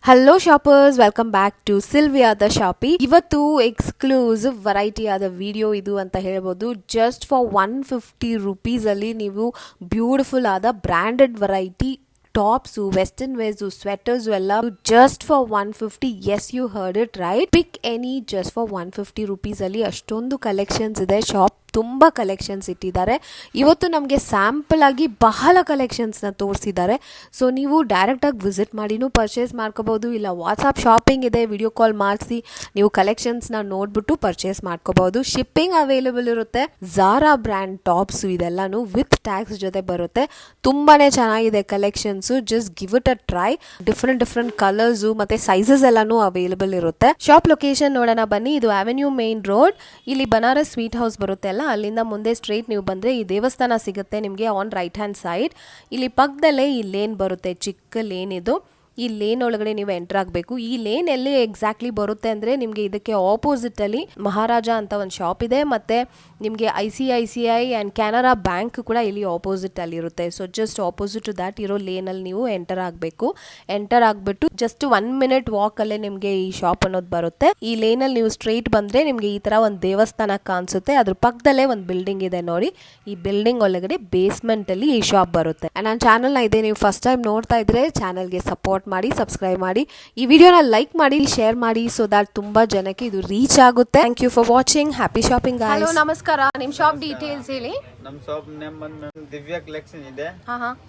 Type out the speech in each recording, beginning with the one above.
Hello shoppers, welcome back to Sylvia the shoppe. ಇವತ್ತು exclusive variety ಆದ video ಇದು ಅಂತ ಹೇಳ್ಬೋದು. ಜಸ್ಟ್ ಫಾರ್ 150 ರುಪೀಸಲ್ಲಿ ನೀವು ಬ್ಯೂಟಿಫುಲ್ ಆದ branded variety tops, western wears, sweaters ಎಲ್ಲ just for 150. Yes, you heard it right. Pick any just for 150 ರುಪೀಸಲ್ಲಿ ಅಷ್ಟೊಂದು ಕಲೆಕ್ಷನ್ಸ್ ಇದೆ. ಶಾಪ್ ತುಂಬ ಕಲೆಕ್ಷನ್ಸ್ ಇಟ್ಟಿದ್ದಾರೆ. ಇವತ್ತು ನಮಗೆ ಸ್ಯಾಂಪಲ್ ಆಗಿ ಬಹಳ ಕಲೆಕ್ಷನ್ಸ್ನ ತೋರಿಸಿದ್ದಾರೆ. ಸೊ ನೀವು ಡೈರೆಕ್ಟಾಗಿ ವಿಸಿಟ್ ಮಾಡಿನೂ ಪರ್ಚೇಸ್ ಮಾಡ್ಕೋಬೋದು, ಇಲ್ಲ ವಾಟ್ಸಪ್ ಶಾಪಿಂಗ್ ಇದೆ, ವಿಡಿಯೋ ಕಾಲ್ ಮಾಡಿಸಿ ನೀವು ಕಲೆಕ್ಷನ್ಸ್ನ ನೋಡ್ಬಿಟ್ಟು ಪರ್ಚೇಸ್ ಮಾಡ್ಕೋಬೋದು. ಶಿಪ್ಪಿಂಗ್ ಅವೈಲೇಬಲ್ ಇರುತ್ತೆ. ಝಾರಾ ಬ್ರ್ಯಾಂಡ್ ಟಾಪ್ಸು ಇದೆಲ್ಲಾನು ವಿತ್ ಟ್ಯಾಕ್ಸ್ ಜೊತೆ ಬರುತ್ತೆ. ತುಂಬಾ ಚೆನ್ನಾಗಿದೆ collections. Just give it a try. Different colours ಮತ್ತು ಸೈಜಸ್ ಎಲ್ಲಾನು ಅವೈಲೇಬಲ್ ಇರುತ್ತೆ. ಶಾಪ್ ಲೊಕೇಶನ್ ನೋಡೋಣ ಬನ್ನಿ. ಇದು ಅವೆನ್ಯೂ ಮೇನ್ ರೋಡ್. ಇಲ್ಲಿ ಬನಾರಸ್ ಸ್ವೀಟ್ ಹೌಸ್ ಬರುತ್ತೆ ಅಲ್ಲ, ಅಲ್ಲಿಂದ ಮುಂದೆ ಸ್ಟ್ರೇಟ್ ನೀವು ಬಂದರೆ ಈ ದೇವಸ್ಥಾನ ಸಿಗುತ್ತೆ ನಿಮಗೆ ಆನ್ ರೈಟ್ ಹ್ಯಾಂಡ್ ಸೈಡ್. ಇಲ್ಲಿ ಪಕ್ಕದಲ್ಲೇ ಈ ಲೇನ್ ಬರುತ್ತೆ, ಚಿಕ್ಕ ಲೇನ್ ಇದು. ಈ ಲೇನ್ ಒಳಗಡೆ ನೀವು ಎಂಟರ್ ಆಗಬೇಕು. ಈ ಲೇನ್ ಎಲ್ಲಿ ಎಕ್ಸಾಕ್ಟ್ಲಿ ಬರುತ್ತೆ ಅಂದರೆ ನಿಮಗೆ ಇದಕ್ಕೆ ಆಪೋಸಿಟಲ್ಲಿ ಮಹಾರಾಜ ಅಂತ ಒಂದು ಶಾಪ್ ಇದೆ, ಮತ್ತು ನಿಮಗೆ ICICI ಆ್ಯಂಡ್ ಕೆನರಾ ಬ್ಯಾಂಕ್ ಕೂಡ ಇಲ್ಲಿ ಆಪೋಸಿಟಲ್ಲಿ ಇರುತ್ತೆ. So just opposite to that ಇರೋ ಲೇನಲ್ಲಿ ನೀವು ಎಂಟರ್ ಆಗಬೇಕು. ಎಂಟರ್ ಆಗಿಬಿಟ್ಟು ಜಸ್ಟ್ 1 ಮಿನಿಟ್ ವಾಕಲ್ಲೇ ನಿಮಗೆ ಈ ಶಾಪ್ ಅನ್ನೋದು ಬರುತ್ತೆ. ಈ ಲೇನಲ್ಲಿ ನೀವು ಸ್ಟ್ರೈಟ್ ಬಂದರೆ ನಿಮಗೆ ಈ ಥರ ಒಂದು ದೇವಸ್ಥಾನ ಕಾಣಿಸುತ್ತೆ. ಅದ್ರ ಪಕ್ಕದಲ್ಲೇ ಒಂದು ಬಿಲ್ಡಿಂಗ್ ಇದೆ ನೋಡಿ. ಈ ಬಿಲ್ಡಿಂಗ್ ಒಳಗಡೆ ಬೇಸ್ಮೆಂಟಲ್ಲಿ ಈ ಶಾಪ್ ಬರುತ್ತೆ. ನನ್ನ ಚಾನಲ್ನ ಇದೆ, ನೀವು ಫಸ್ಟ್ ಟೈಮ್ ನೋಡ್ತಾ ಇದ್ರೆ ಚಾನಲ್ಗೆ ಸಪೋರ್ಟ್ ಮಾಡಿ, ಸಬ್ಸ್ಕ್ರೈಬ್ ಮಾಡಿ, ಈ ವಿಡಿಯೋನ ಲೈಕ್ ಮಾಡಿ, ಶೇರ್ ಮಾಡಿ, ಸೊ ದಟ್ ತುಂಬಾ ಜನಕ್ಕೆ ಇದು ರೀಚ್ ಆಗುತ್ತೆ. Thank you for watching. Happy shopping guys. Hello, ನಮಸ್ಕಾರ. ನಿಮ್ಮ ಶಾಪ್ ಡೀಟೇಲ್ಸ್ ಹೇಳಿ. ನಮ್ಮ ಶಾಪ್ ನೇಮ್ ಬಂದು ದಿವ್ಯಾ ಕಲೆಕ್ಷನ್ ಇದೆ.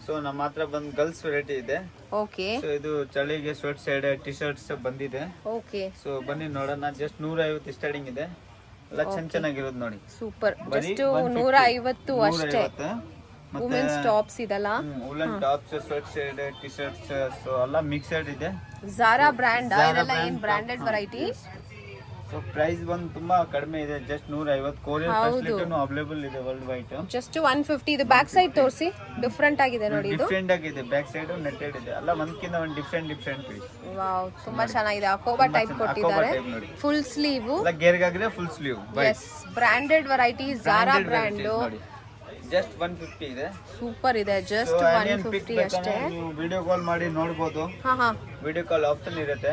ಸೊ ನಮ್ಮ ಹತ್ರ ಬಂದು ಗರ್ಲ್ಸ್ ವೆರೈಟಿ ಇದೆ. ಓಕೆ. ಸೊ ಇದು ಚಳಿಗೆ ಶರ್ಟ್ ಸೈಡ್ ಟಿ ಶರ್ಟ್ಸ್ ಬಂದಿದೆ. ಓಕೆ. ಸೊ ಬನ್ನಿ ನೋಡೋಣ. ಜಸ್ಟ್ 150 ಸ್ಟಾರ್ಟಿಂಗ್ ಇದೆ. ಎಲ್ಲ ಚೆನ್ನಾಗಿರೋದು ನೋಡಿ. ಸೂಪರ್. ಜಸ್ಟ್ 150 ಅಷ್ಟೇ. ವುಮೆನ್ಸ್ ಟಾಪ್ಸ್ ಇದಲ್ಲ, woollen tops, shirt side T shirts, so ಎಲ್ಲ ಮಿಕ್ಸೆಡ್ ಇದೆ. ಝಾರಾ ಬ್ರ್ಯಾಂಡ್ ಇದೆಲ್ಲ ಏನ್ ಬ್ರಾಂಡೆಡ್ ವೆರೈಟಿ. ಸೊ ಪ್ರೈಸ್ ಬಂದು ತುಂಬಾ ಕಡಿಮೆ ಇದೆ. ಜಸ್ಟ್ 150. ಕೊರಿಯರ್ ಫೆಸಿಲಿಟಿನೂ ಅವೈಲೇಬಲ್ ಇದೆ ವರ್ಲ್ಡ್ ವೈಡ್. ಜಸ್ಟ್ 150. ಇದು ಬ್ಯಾಕ್ ಸೈಡ್ ತೋರಿಸಿ. ಡಿಫರೆಂಟ್ ಆಗಿದೆ ನೋಡಿ. ಇದು ಡಿಫರೆಂಟ್ ಆಗಿದೆ. ಬ್ಯಾಕ್ ಸೈಡ್ ನೆಟ್ಟೆಡ್ ಇದೆ. ಎಲ್ಲ ಒಂದಕ್ಕಿಂತ ಒಂದು ಡಿಫರೆಂಟ್ ಪೀಸ್. ವಾವ್, ತುಂಬಾ ಚೆನ್ನಾಗಿದೆ. ಅಕೋಬಾ ಟೈಪ್ ಕೊಟ್ಟಿದ್ದಾರೆ. Full sleeve. ಎಲ್ಲ ಗೇರ್ಗಾಗಿದೆ full sleeve. Yes, branded variety Zara brand. Just 150 ಇದೆ. ಸೂಪರ್ ಇದೆ. ಜಸ್ಟ್ 150 ಅಷ್ಟೇ. ನೀವು ವಿಡಿಯೋ ಕಾಲ್ ಮಾಡಿ ನೋಡಬಹುದು. ವಿಡಿಯೋ ಕಾಲ್ ಆಪ್ಷನ್ ಇರುತ್ತೆ.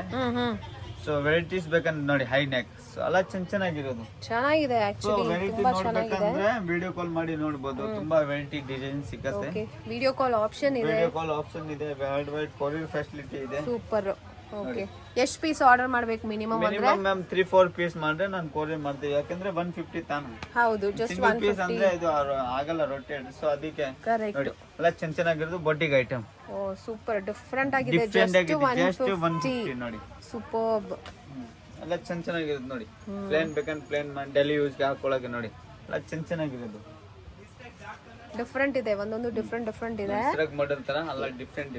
ಸೊ ವೆರೈಟೀಸ್ ಬೇಕಂತ ನೋಡಿ. ಹೈ ನೆಕ್ ಎಲ್ಲ ಚೆನ್ನಾಗಿರೋದು. ಚೆನ್ನಾಗಿದೆ ಆಕ್ಚುಲಿ, ತುಂಬಾ ಚೆನ್ನಾಗಿದೆ. ವಿಡಿಯೋ ಕಾಲ್ ಮಾಡಿ ನೋಡಬಹುದು. ತುಂಬಾ ವೆರೈಟಿ ಡಿಸೈನ್ ಸಿಗುತ್ತೆ. ವಿಡಿಯೋ ಕಾಲ್ ಆಪ್ಷನ್ ಇದೆ. ವಿಡಿಯೋ ಕಾಲ್ ಆಪ್ಷನ್ ಇದೆ. ವರ್ಲ್ಡ್ ವೈಡ್ ಕೊರಿಯರ್ ಫೆಸಿಲಿಟಿ ಇದೆ. ಸೂಪರ್. ಓಕೆ. ಎಷ್ಟು ಪೀಸ್ ಆರ್ಡರ್ ಮಾಡಬೇಕು ಮಿನಿಮಮ್ ಅಂದ್ರೆ? ಮ್ಯಾಮ್ 3-4 ಪೀಸ್ ಮಾಡಿದ್ರೆ ನಾನು ಕೊರಿಯರ್ ಮಾಡ್ತೀವಿ. ಯಾಕಂದ್ರೆ 150 ತಾನು. ಹೌದು, ಜಸ್ಟ್ 150 ಪೀಸ್ ಅಂದ್ರೆ ಇದು ಆಗಲ್ಲ ರೊಟೇಟ್. ಸೊ ಅದಕ್ಕೆ ನೋಡಿ ಎಲ್ಲ ಚೆನ್ನಾಗಿರೋದು ಬೊಟ್ಟಿಗೆ ಐಟಮ್. ಓ ಸೂಪರ್, ಡಿಫರೆಂಟ್ ಆಗಿದೆ. ಜಸ್ಟ್ 150 ನೋಡಿ. ಸೂಪರ್ಬ್. ಎಲ್ಲ ಚೆನ್ನಾಗಿರೋದು ನೋಡಿ. ಪ್ಲೇನ್ ಬೇಕಂತ ಪ್ಲೇನ್ ಡೈಲಿ ಯೂಸ್ ಗೆ ಹಾಕೊಳ್ಳೋಕೆ ನೋಡಿ. ಎಲ್ಲ ಚೆನ್ನಾಗಿರೋದು. ಡಿಫರೆಂಟ್ ಇದೆ, ಒಂದೊಂದು ಡಿಫರೆಂಟ್ ಇದೆ. ಶ್ರಗ್ ಮಾಡೆಲ್ ತರ ಎಲ್ಲ ಡಿಫರೆಂಟ್.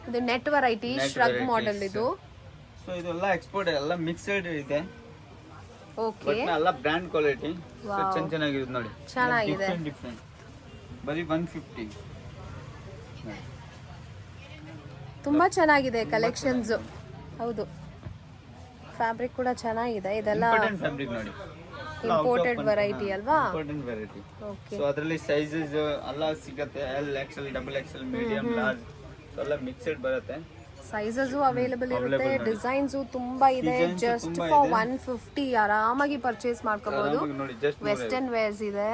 ಇದು ನೆಟ್ ವೆರೈಟಿ ಶ್ರಗ್ ಮಾಡೆಲ್ ಇದು. ಸೊ ಇದೆಲ್ಲ ಎಕ್ಸ್ಪೋರ್ಟ್, ಎಲ್ಲ ಮಿಕ್ಸ್ಡ್ ಇದೆ. ಓಕೆ. ಬಟ್ ಎಲ್ಲ ಬ್ರಾಂಡ್ ಕ್ವಾಲಿಟಿ. ಸೊ ಚೆನ್ನಾಗಿರೋದು ನೋಡಿ. ಚೆನ್ನಾಗಿದೆ. ಡಿಫರೆಂಟ್ ಬರೀ 150. ತುಂಬಾ ಚೆನ್ನಾಗಿದೆ ಕಲೆಕ್ಷನ್ಸ್. ಹೌದು, ಫ್ಯಾಬ್ರಿಕ್ ಕೂಡ ಚೆನ್ನಾಗಿದೆ. ಇದೆಲ್ಲ ಫ್ಯಾಬ್ರಿಕ್ ನೋಡಿ. ಇಂಪೋರ್ಟೆಡ್ ವೆರೈಟಿ ಅಲ್ವಾ? Imported variety. ಓಕೆ. ಸೊ ಅದರಲ್ಲಿ ಸೈಜಸ್ ಎಲ್ಲ ಸಿಗುತ್ತೆ. L, XL, XXL, medium, large ಎಲ್ಲ ಮಿಕ್ಸ್ಡ್ ಬರುತ್ತೆ. ಸೈಜಸ್ ಅವೈಲೇಬಲ್ ಇರುತ್ತೆ. ಡಿಸೈನ್ಸ್ ತುಂಬಾ ಇದೆ. ಜಸ್ಟ್ ಫಾರ್ 150 ಆರಾಮಾಗಿ ಪರ್ಚೇಸ್ ಮಾಡ್ಕೋಬಹುದು. ವೆಸ್ಟರ್ನ್ ವೇರ್ಸ್ ಇದೆ,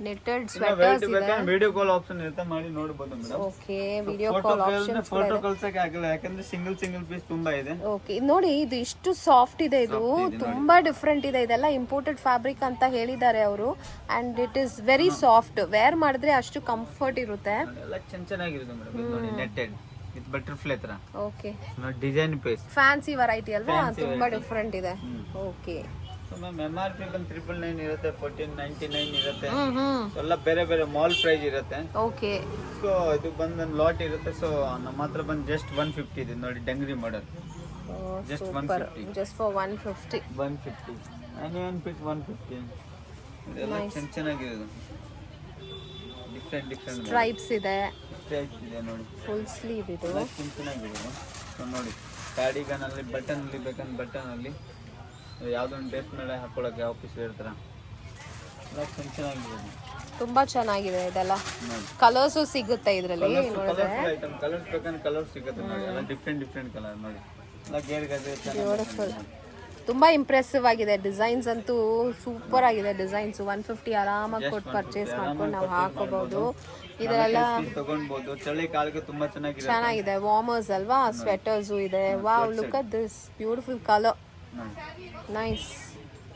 ನೆಟ್ಟೆಡ್ ಸ್ವೆಟರ್ಸ್ ಇದೆ. ವಿಡಿಯೋ ಕಾಲ್ ಆಪ್ಷನ್ ಇರುತ್ತೆ, ಮಾಡಿ ನೋಡಬಹುದು madam. Okay. Video call option photo ಕಳ್ಸಕ್ಕೆ ಆಗಲ್ಲ, ಯಾಕಂದ್ರೆ ಸಿಂಗಲ್ ಪೀಸ್ ತುಂಬಾ ಇದೆ. ಓಕೆ. ನೋಡಿ, ಇದು ಇಷ್ಟು ಸಾಫ್ಟ್ ಇದೆ. ಇದು ತುಂಬಾ ಡಿಫರೆಂಟ್ ಇದೆ. ಇದೆಲ್ಲ ಇಂಪೋರ್ಟೆಡ್ ಫ್ಯಾಬ್ರಿಕ್ ಅಂತ ಹೇಳಿದ್ದಾರೆ ಅವರು. And it is very soft. Wear ಮಾಡಿದ್ರೆ ಅಷ್ಟು ಕಂಫರ್ಟ್ ಇರುತ್ತೆ. ಎಲ್ಲ ಚೆನ್ನಾಗಿರುತ್ತೆ ಮೇಡಂ. ಇದು ನೋಡಿ ನೆಟ್ಟೆಡ್ ವಿತ್ ಬಟರ್ಫ್ಲೈ ತರ. ಓಕೆ. ನೋಡಿ ಡಿಸೈನ್ ಪೀಸ್. ಫ್ಯಾನ್ಸಿ ವೆರೈಟಿ ಅಲ್ವಾ? ತುಂಬಾ ಡಿಫರೆಂಟ್ ಇದೆ. ಓಕೆ. ಸೊ ಮ್ಯಾಮ್ MRP ಬಂದು 999 ಇರುತ್ತೆ, 1499 ಇರುತ್ತೆ. ಎಲ್ಲ ಬೇರೆ ಮಾಲ್ ಪ್ರೈಸ್ ಇರುತ್ತೆ. ಓಕೆ. ಸೊ ಇದು ಬಂದು ಒಂದು ಲಾಟ್ ಇರುತ್ತೆ. ಸೊ ನಮ್ಮ ಹತ್ರ ಬಂದು ಜಸ್ಟ್ 150 ಇದೆ ನೋಡಿ. Dungaree model. Just 150. Just for 150. Onion piece 150. ಇದೆಲ್ಲ ಚೆನ್ನಾಗಿರೋದು. ಡಿಫರೆಂಟ್ ಸ್ಟ್ರೈಪ್ಸ್ ಇದೆ ನೋಡಿ. ಫುಲ್ ಸ್ಲೀವ್ ಇದು. ಚೆನ್ನಾಗಿರೋದು. ಸೊ ನೋಡಿ, ಕಾರ್ಡಿಗನಲ್ಲಿ ಬಟನ್ ಅಲ್ಲಿ ಬೇಕಂದ್ರೆ ಬಟನ್ ಅಲ್ಲಿ ಯಾವ್ದೊಂದು ಡ್ರೆಸ್ ಮೇಲೆ ಹಾಕೊಳ್ಳೋಕೆ ಆಫೀಸ್ ವೇರ್ ತರ ಎಲ್ಲ ಚೆನ್ನಾಗಿರೋದು. ತುಂಬಾ ಚೆನ್ನಾಗಿದೆ. ಇದೆಲ್ಲ ಕಲರ್ಸ್ ಸಿಗುತ್ತೆ ಇದರಲ್ಲಿ. ಕಲರ್ಸ್ ಬೇಕಂದ್ರೆ ಕಲರ್ಸ್ ಸಿಗುತ್ತೆ ನೋಡಿ. ಎಲ್ಲ ಡಿಫರೆಂಟ್ ಕಲರ್ ನೋಡಿ. ಎಲ್ಲ ಗೇರ್ ಗದೆ ಬ್ಯೂಟಿಫುಲ್. ತುಂಬಾ ಇಂಪ್ರೆಸಿವ್ ಆಗಿದೆ. ಡಿಸೈನ್ಸ್ ಅಂತೂ ಸೂಪರ್ ಆಗಿದೆ. ಡಿಸೈನ್ಸ್ 150 ಆರಾಮಾಗಿ ಕೊಟ್ಟು ಪರ್ಚೇಸ್ ಮಾಡ್ಕೊಂಡು ನಾವು ಹಾಕೋಬಹುದು. ಇದೆಲ್ಲ ತಗೊಂಡ್ಬೋದು. ಚಳಿ ಕಾಲಕ್ಕೆ ತುಂಬಾ ಚೆನ್ನಾಗಿದೆ. ವಾರ್ಮರ್ಸ್ ಅಲ್ವಾ, ಸ್ವೆಟರ್ಸ್ ಇದೆ. Wow, look at this beautiful colour, nice.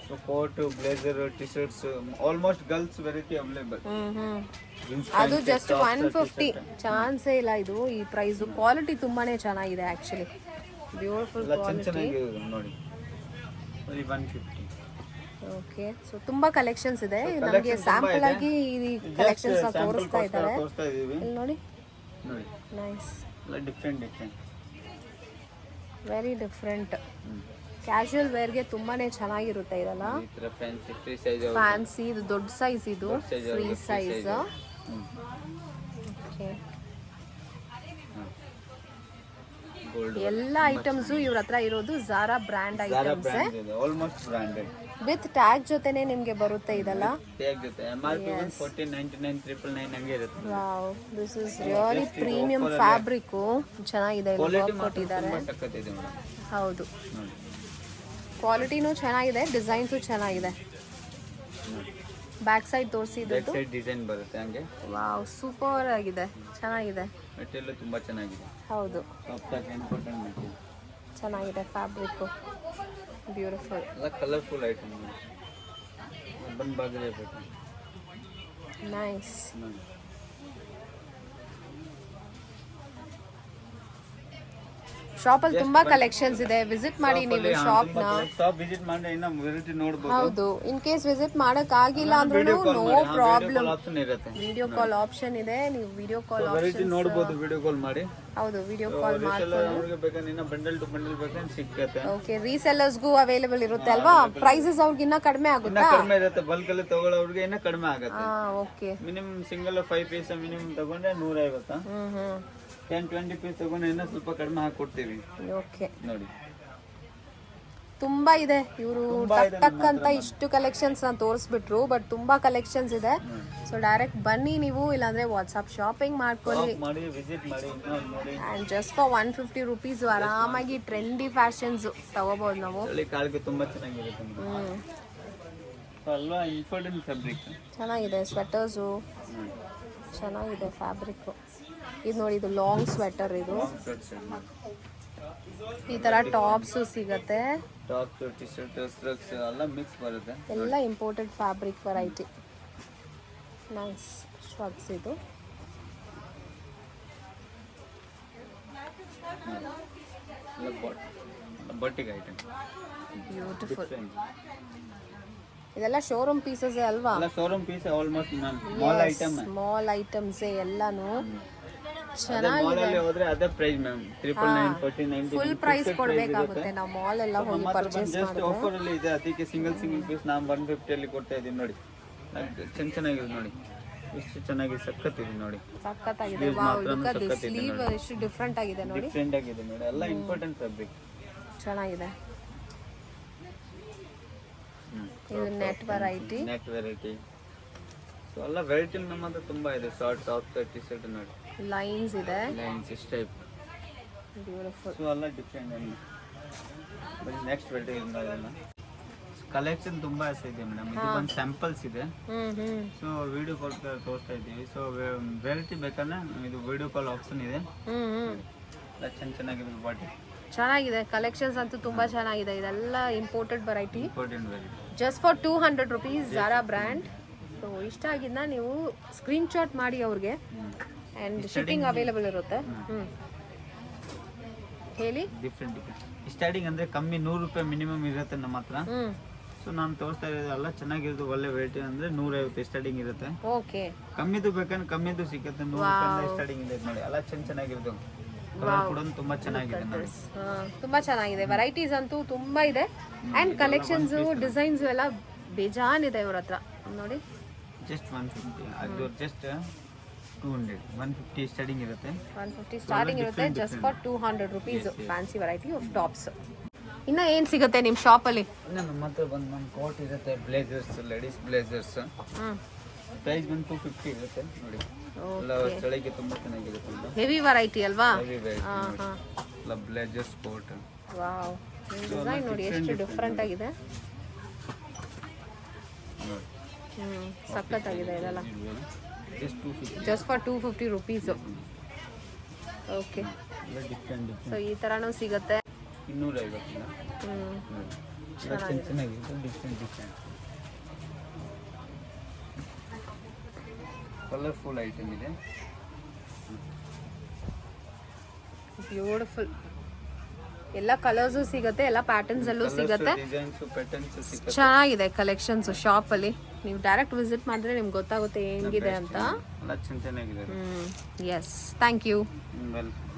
So coat, blazer, T shirts, almost girls variety available. ಅದು ಜಸ್ಟ್ 150, ಚಾನ್ಸೇ ಇಲ್ಲ ಇದು ಈ ಪ್ರೈಸ್. ಕ್ವಾಲಿಟಿ ತುಂಬಾನೇ ಚೆನ್ನಾಗಿದೆ ಆಕ್ಚುಲಿ, ಬ್ಯೂಟಿಫುಲ್ ಕ್ವಾಲಿಟಿ ನೋಡಿ. 150. ಓಕೆ, ಸೊ ತುಂಬಾ ಕಲೆಕ್ಷನ್ಸ್ ಇದೆ. ನಮಗೆ ಸ್ಯಾಂಪಲ್ ಆಗಿ ಈ ಕಲೆಕ್ಷನ್ಸ್ ತೋರಿಸ್ತಾ ಇದ್ದಾರೆ. ಇಲ್ಲಿ ನೋಡಿ, nice, different very different. Casual ವೇರ್ಗೆ ತುಂಬಾನೇ ಚೆನ್ನಾಗಿರುತ್ತೆ ಇದೆಲ್ಲ. ಫ್ಯಾನ್ಸಿ, ಇದು ದೊಡ್ಡ ಸೈಜ್, ಇದು ಫ್ರೀ ಸೈಜ್. ಓಕೆ, ಎಲ್ಲ ಐಟಮ್ಸ್ ಇವ್ರ ಹತ್ರ ಇರೋದು Zara brand items. Almost branded with tag ಜೊತೆನೆ ನಿಮ್ಗೆ ಬರುತ್ತೆ ಇದೆಲ್ಲ. ಟ್ಯಾಗ್ ಜೊತೆ MRP 1499 999 ಹಂಗೆ ಇರುತ್ತೆ. Wow, this is really premium fabric. ಚೆನ್ನಾಗಿದೆ, ಇಲ್ಲಿ ವರ್ಕ್ ಕೊಟ್ಟಿದ್ದಾರೆ. ಹೌದು, ಕ್ವಾಲಿಟಿನೂ ಚೆನ್ನಾಗಿದೆ, ಡಿಸೈನ್ಸು ಚೆನ್ನಾಗಿದೆ. ಬ್ಯಾಕ್ ಸೈಡ್ ತೋರಿಸಿದ್ದು ಬ್ಯಾಕ್ ಸೈಡ್ ಡಿಸೈನ್ ಬರುತ್ತೆ ಹಂಗೆ. ವಾವ್, ಸೂಪರ್ ಆಗಿದೆ, ಚೆನ್ನಾಗಿದೆ. ಮೆಟೀರಿಯಲ್ ತುಂಬಾ ಚೆನ್ನಾಗಿದೆ. ಹೌದು, ಸಾಫ್ಟ್ ಆಗಿ ಇಂಪಾರ್ಟೆಂಟ್ ಮೆಟೀರಿಯಲ್ ಚೆನ್ನಾಗಿದೆ ಫ್ಯಾಬ್ರಿಕ್, ಬ್ಯೂಟಿಫುಲ್. ಎಲ್ಲ ಕಲರ್ಫುಲ್ ಐಟಮ್ ಬಂದ್ ಬಾಗಲೇ ಬೇಕು. ನೈಸ್. ಶಾಪ್ ಅಲ್ಲಿ ತುಂಬಾ ಕಲೆಕ್ಷನ್ಸ್ ಇದೆ. ವಿಸಿಟ್ ಮಾಡಿ ನೀವು ಶಾಪ್ ನ. ಶಾಪ್ ವಿಸಿಟ್ ಮಾಡಿ ಇನ್ನ ವೆರೈಟಿ ನೋಡಬಹುದು. ಹೌದು, ಇನ್ ಕೇಸ್ ವಿಸಿಟ್ ಮಾಡಕ್ ಆಗಿಲ್ಲ ಅಂದ್ರೂ ನೋ ಪ್ರಾಬ್ಲಮ್, ಆಪ್ಷನ್ ಇರುತ್ತೆ. ವಿಡಿಯೋ ಕಾಲ್ ಆಪ್ಷನ್ ಇದೆ. ನೀವು ವಿಡಿಯೋ ಕಾಲ್ ವೆರೈಟಿ ನೋಡಬಹುದು, ವಿಡಿಯೋ ಕಾಲ್ ಮಾಡಿ. ಹೌದು, ವಿಡಿಯೋ ಕಾಲ್ ಮಾಡ್ಕೊಂಡು ಅವ್ರಿಗೆ ಬೇಕಾದ್ರೆ ಇನ್ನ ಬಂಡಲ್ ಟು ಬಂಡಲ್ ಬೇಕಾದ್ರೆ ಸಿಕ್ಕತ್ತೆ. ಓಕೆ, ರೀಸೆಲ್ಲರ್ಸ್ ಗೂ ಅವೈಲೇಬಲ್ ಇರುತ್ತೆ ಅಲ್ವಾ? ಪ್ರೈಸಸ್ ಅವ್ರಿಗೆ ಇನ್ನ ಕಡಿಮೆ ಆಗುತ್ತಾ? ಕಡಿಮೆ ಇರುತ್ತೆ. ಬಲ್ಕ್ ಅಲ್ಲಿ ತಗೊಳ್ಳೋರಿಗೆ ಇನ್ನ ಕಡಿಮೆ ಆಗುತ್ತೆ. Okay, minimum single 5 piece minimum ತಗೊಂಡ್ರೆ 150. 10-20 ಪೀಸ್ ತಗೊಂಡ್ರೆ ಇನ್ನೂ ಸ್ವಲ್ಪ ಕಡಿಮೆ ಹಾಕಿ ಕೊಡ್ತೀವಿ. ಓಕೆ, ನೋಡಿ ತುಂಬಾ ಇದೆ. ಇವರು ಟಕ್ ಅಂತ ಇಷ್ಟು ಕಲೆಕ್ಷನ್ಸ್ ತೋರಿಸ್ಬಿಟ್ರು, ಬಟ್ ತುಂಬಾ ಕಲೆಕ್ಷನ್ಸ್ ಇದೆ. ಸೊ ಡೈರೆಕ್ಟ್ ಬನ್ನಿ ನೀವು, ಇಲ್ಲಾಂದ್ರೆ ವಾಟ್ಸ್ಆಪ್ ಶಾಪಿಂಗ್ ಮಾಡ್ಕೊಳ್ಳಿ. ವಿಸಿಟ್ ಮಾಡಿ ನೋಡಿ. ಅಂಡ್ ಜಸ್ಟ್ ಫಾರ್ 150 ರುಪೀಸ್ ಆರಾಮಾಗಿ ಟ್ರೆಂಡಿ ಫ್ಯಾಷನ್ಸ್ ತಗೋಬಹುದು ನಾವು. ಕಾಲಿಗೆ ತುಂಬಾ ಚೆನ್ನಾಗಿರುತ್ತೆ ಅಲ್ವಾ. ಇಂಪಾರ್ಟೆಂಟ್ ಫ್ಯಾಬ್ರಿಕ್ ಚೆನ್ನಾಗಿದೆ. ಸ್ವೆಟರ್ಸು ಚೆನ್ನಾಗಿದೆ ಫ್ಯಾಬ್ರಿಕ್. ಇದು ನೋಡಿ, ಇದು ಲಾಂಗ್ ಸ್ವೆಟರ್. ಇದು ಈ ತರ ಟಾಪ್ಸ್ ಸಿಗತ್ತೆ. ಟಾಪ್ಸ್, ಟಿ ಶರ್ಟ್, ಸ್ಟ್ರಕ್ಸ್ ಎಲ್ಲ ಮಿಕ್ಸ್ ಬರುತ್ತೆ. ಎಲ್ಲ ಇಂಪೋರ್ಟೆಡ್ ಫ್ಯಾಬ್ರಿಕ್ ವೆರೈಟಿ. ನೈಸ್ ಸ್ಟ್ರಕ್ಸ್. ಇದು ಬಟ್ಟಿಗೆ ಐಟಮ್, ಬ್ಯೂಟಿಫುಲ್. ಇದೆಲ್ಲ ಶೋರೂಮ್ ಪೀಸಸ್ ಅಲ್ವಾ? ಎಲ್ಲ showroom piece almost mall item. Mall items ಎಲ್ಲಾನು ಚೆನ್ನಾಗಿದೆ. ಹೋದ್ರೆ ಅದೇ ಪ್ರೈಸ್ ಮ್ಯಾಮ್. 999 ಫುಲ್ ಪ್ರೈಸ್ ಕೊಡಬೇಕಾಗುತ್ತೆ ನಾವು ಮಾಲ್ ಎಲ್ಲ ಹೋಗಿ ಪರ್ಚೇಸ್ ಜಸ್ಟ್ ಆಫರ್ ಅಲ್ಲಿ ಇದೆ. ಅದಕ್ಕೆ ಸಿಂಗಲ್ ಪೀಸ್ ನಾನು 150 ಅಲ್ಲಿ ಕೊಡ್ತಾ ಇದೀನಿ. ನೋಡಿ ಚೆನ್ನಾಗಿದೆ, ನೋಡಿ ಎಷ್ಟು ಚೆನ್ನಾಗಿ ಸಕ್ಕತ್ತಿದೆ. ನೋಡಿ ಸಕ್ಕತ್ತಾಗಿದೆ. Wow, look at this sleeve ಎಷ್ಟು ಡಿಫರೆಂಟ್ ಆಗಿದೆ ನೋಡಿ. ಡಿಫರೆಂಟ್ ಆಗಿದೆ ನೋಡಿ. ಎಲ್ಲ ಇಂಪಾರ್ಟೆಂಟ್ ಫ್ಯಾಬ್ರಿಕ್ ಚೆನ್ನಾಗಿದೆ. ಇದು ನೆಟ್ ವೆರೈಟಿ. ಸೊ ಎಲ್ಲ ವೆರೈಟಿ ನಮ್ಮ ಹತ್ರ ತುಂಬಾ ಇದೆ. ಶಾರ್ಟ್ ಟಾಪ್, ಟಿ ಶರ್ಟ್ ನೋಡಿ. ಲೈನ್ಸ್ ಇದೆ. Lines is type beautiful. So ಎಲ್ಲ ಡಿಫರೆಂಟ್ ಇದೆ. ನೆಕ್ಸ್ಟ್ ವೆರೈಟಿ ಇಂದ ಕಲೆಕ್ಷನ್ ತುಂಬಾ ಇದೆ ಮೇಡಮ್. ಇದು ಒಂದು ಸ್ಯಾಂಪಲ್ಸ್ ಇದೆ. ಸೊ ವಿಡಿಯೋ ಕಾಲ್ ತೋರಿಸ್ತಾ ಇದ್ದೀವಿ. ಸೊ ವೆರೈಟಿ ಬೇಕಾದ್ರೆ ಇದು ವಿಡಿಯೋ ಕಾಲ್ ಆಪ್ಷನ್ ಇದೆ. ಎಲ್ಲ ಚೆನ್ನಾಗಿದೆ. ಬಾಟಿ ಚೆನ್ನಾಗಿದೆ. ಕಲೆಕ್ಷನ್ಸ್ ಅಂತೂ ತುಂಬಾ ಚೆನ್ನಾಗಿದೆ. ಇದೆಲ್ಲ imported variety. Important variety just for 200 rupees Zara brand. So ಇಷ್ಟ ಆಗಿದ್ನ ನೀವು ಸ್ಕ್ರೀನ್ ಶಾಟ್ ಮಾಡಿ ಅವ್ರಿಗೆ. ಅಂಡ್ ಶಿಪ್ಪಿಂಗ್ ಅವೈಲೇಬಲ್ ಇರುತ್ತೆ. ಹೇಳಿ. ಡಿಫ್ರೆಂಟ್ ಸ್ಟಾರ್ಟಿಂಗ್ ಅಂದ್ರೆ ಕಮ್ಮಿ 100 ರೂಪಾಯಿ ಮಿನಿಮಮ್ ಇರುತ್ತೆ ನಮ್ಮ ಹತ್ರ. ಸೊ ನಾನು ತೋರಿಸ್ತಾ ಇರೋದು ಎಲ್ಲ ಚೆನ್ನಾಗಿರೋದು. ಒಳ್ಳೆ ವೆರೈಟಿ ಅಂದ್ರೆ 150 ಸ್ಟಾರ್ಟಿಂಗ್ ಇರುತ್ತೆ. ಓಕೆ, ಕಮ್ಮಿದು ಬೇಕಂದ್ರೆ ಕಮ್ಮಿದು ಸಿಗುತ್ತೆ. 100 ರೂಪಾಯಿ ಸ್ಟಾರ್ಟಿಂಗ್ ಇದೆ ನೋಡಿ. ಎಲ್ಲ ಚೆನ್ನಾಗಿರೋದು. ಕಲರ್ ಕೂಡ ತುಂಬಾ ಚೆನ್ನಾಗಿದೆ ನೋಡಿ. ತುಂಬಾ ಚೆನ್ನಾಗಿದೆ. ವೆರೈಟೀಸ್ ಅಂತೂ ತುಂಬಾ ಇದೆ. ಅಂಡ್ ಕಲೆಕ್ಷನ್ಸ್, ಡಿಸೈನ್ಸ್ ಎಲ್ಲ ಬೇಜಾನ್ ಇದೆ ಇವ್ರ ಹತ್ರ ನೋಡಿ. ಜಸ್ಟ್ 150. ಅದು ಜಸ್ಟ್ 200. 150 ಸ್ಟಾರ್ಟಿಂಗ್ ಇರುತ್ತೆ. 150 ಸ್ಟಾರ್ಟಿಂಗ್ ಇರುತ್ತೆ. Just for 200 rupees fancy variety of tops. ಇನ್ನ ಏನ್ ಸಿಗುತ್ತೆ ನಿಮ್ ಶಾಪ್ ಅಲ್ಲಿ? ನಮ್ಮ ಹತ್ರ ಬಂದು ನಮ್ಮ ಕೋಟ್ ಇರುತ್ತೆ, ಬ್ಲೇಸರ್ಸ್, ಲೇಡೀಸ್ ಬ್ಲೇಸರ್ಸ್. ಪ್ರೈಸ್ ಬಂದು 250 ಇರುತ್ತೆ ನೋಡಿ. ಎಲ್ಲ ಚಳಿಗೆ ತುಂಬಾ ಚೆನ್ನಾಗಿರುತ್ತೆ. ಹೆವಿ ವೆರೈಟಿ ಅಲ್ವಾ? Heavy variety. Blazers, coat wow design ನೋಡಿ ಎಷ್ಟು ಡಿಫ್ರೆಂಟ್ ಆಗಿದೆ. ಸಖತ್ತಾಗಿದೆ ಇದೆಲ್ಲ. Just for 250 rupees. Okay, so ಈ ಥರನೂ ಸಿಗುತ್ತೆ. 250. ಚೆನ್ನಾಗಿದೆ, ಡಿಫ್ರೆಂಟ್ ಕಲರ್ಫುಲ್ ಐಟಮ್ ಇದೆ. ಬ್ಯೂಟಿಫುಲ್. ಎಲ್ಲ ಕಲರ್ಸು ಸಿಗುತ್ತೆ, ಎಲ್ಲ ಪ್ಯಾಟರ್ನ್ಸಲ್ಲೂ ಸಿಗುತ್ತೆ. ಡಿಸೈನ್ಸ್ ಪ್ಯಾಟರ್ನ್ಸ್ ಸಿಗುತ್ತೆ. ಚೆನ್ನಾಗಿದೆ ಕಲೆಕ್ಷನ್ಸ್ ಶಾಪಲ್ಲಿ. ನೀವು ಡೈರೆಕ್ಟ್ ವಿಸಿಟ್ ಮಾಡಿದ್ರೆ ನಿಮ್ಗೆ ಗೊತ್ತಾಗುತ್ತೆ ಹೆಂಗಿದೆ ಅಂತ. ಎಲ್ಲ ಚೆನ್ನಾಗಿದೆ. Yes, thank you. ವೆಲ್ಕಮ್.